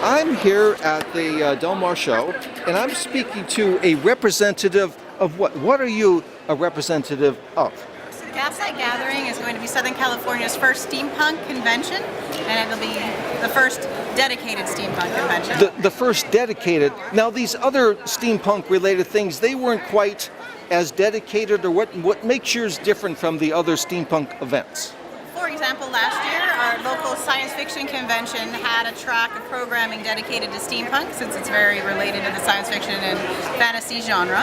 I'm here at the Del Mar Show, and I'm speaking to a representative of what? What are you a representative of? So the Gaslight Gathering is going to be Southern California's first steampunk convention, and it'll be the first dedicated steampunk convention. The first dedicated. Now, these other steampunk-related things, they weren't quite as dedicated, or what makes yours different from the other steampunk events? For example, last year, our local science fiction convention had a track of programming dedicated to steampunk, since it's very related to the science fiction and fantasy genre.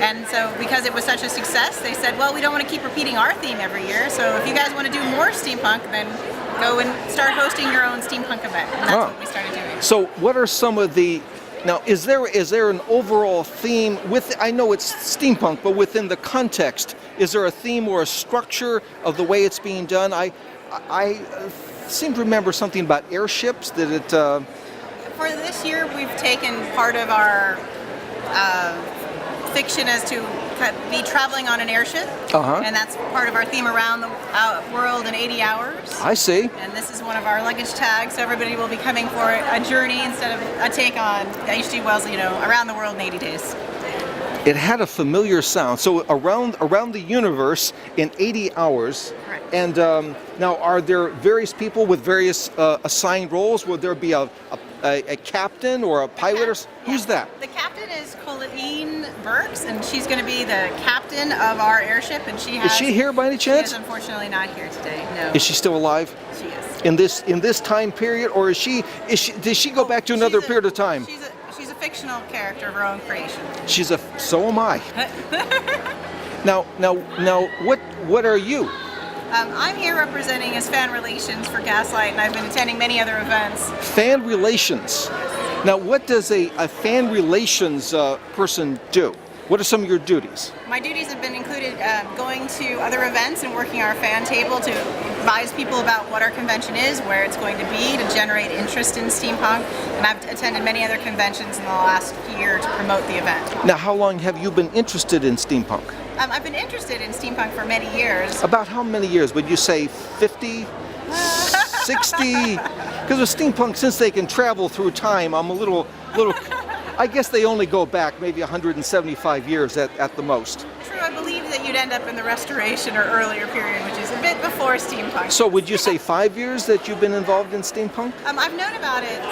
And so because it was such a success, they said, well, we don't want to keep repeating our theme every year, so if you guys want to do more steampunk, then go and start hosting your own steampunk event. And that's what we started doing. So what are some of the... Now, is there an overall theme with? I know it's steampunk, but within the context, is there a theme or a structure of the way it's being done? I seem to remember something about airships. That it? For this year, we've taken part of our fiction as to be traveling on an airship, and that's part of our theme around the world in 80 hours. I see. And this is one of our luggage tags, so everybody will be coming for a journey instead of a take on H.G. Wells, around the world in 80 days. It had a familiar sound. So around the universe in 80 hours. Correct. And now, are there various people with various assigned roles? Will there be a captain or a pilot? Who's that? The captain is Colleen Burks, and she's going to be the captain of our airship. And is she here by any chance? She is unfortunately not here today. No. Is she still alive? She is. In this time period, or did she go back to another period of time? She's a fictional character of her own creation. So am I. Now, what are you? I'm here representing as fan relations for Gaslight, and I've been attending many other events. Fan relations. Now, what does a fan relations person do? What are some of your duties? My duties have been included going to other events and working our fan table to advise people about what our convention is, where it's going to be, to generate interest in steampunk. And I've attended many other conventions in the last year to promote the event. Now, how long have you been interested in steampunk? I've been interested in steampunk for many years. About how many years? Would you say 50, 60? Because with steampunk, since they can travel through time, I'm a little. I guess they only go back maybe 175 years at the most. True, I believe that you'd end up in the Restoration or earlier period, which is a bit before steampunk. So would you say 5 years that you've been involved in steampunk? I've known about it,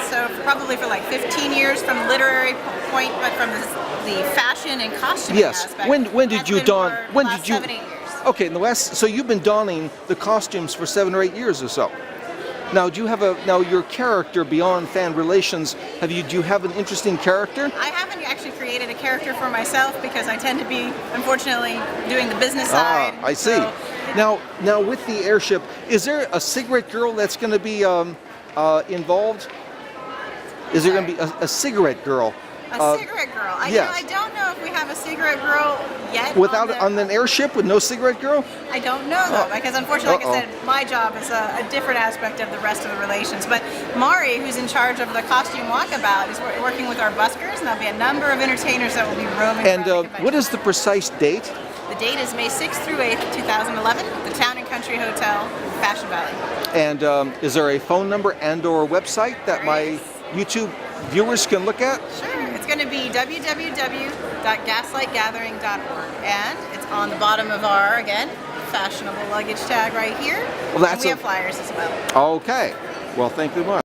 probably for like 15 years from the literary point, but from the fashion and costuming aspect. When did you don? When did you? 7, 8 years. Okay, in the West. So you've been donning the costumes for 7 or 8 years or so. Now, do you have your character beyond fan relations? Do you have an interesting character? I haven't actually created a character for myself because I tend to be, unfortunately, doing the business side. I see. So, now with the airship, is there a cigarette girl that's going to be involved? Is there going to be a cigarette girl? A cigarette girl. Yes. I don't know if we have a cigarette girl yet. On an airship with no cigarette girl? I don't know though, because unfortunately, like I said, my job is a different aspect of the rest of the relations. But Mari, who's in charge of the costume walkabout, is working with our buskers, and there'll be a number of entertainers that will be roaming around the convention. What is the precise date? The date is May 6th through 8th, 2011, at the Town and Country Hotel, Fashion Valley. And is there a phone number and/or website that my YouTube viewers can look at? Sure. It's going to be www.gaslightgathering.org, and it's on the bottom of our, again, fashionable luggage tag right here. Well, and we have flyers as well. Okay. Well, thank you much.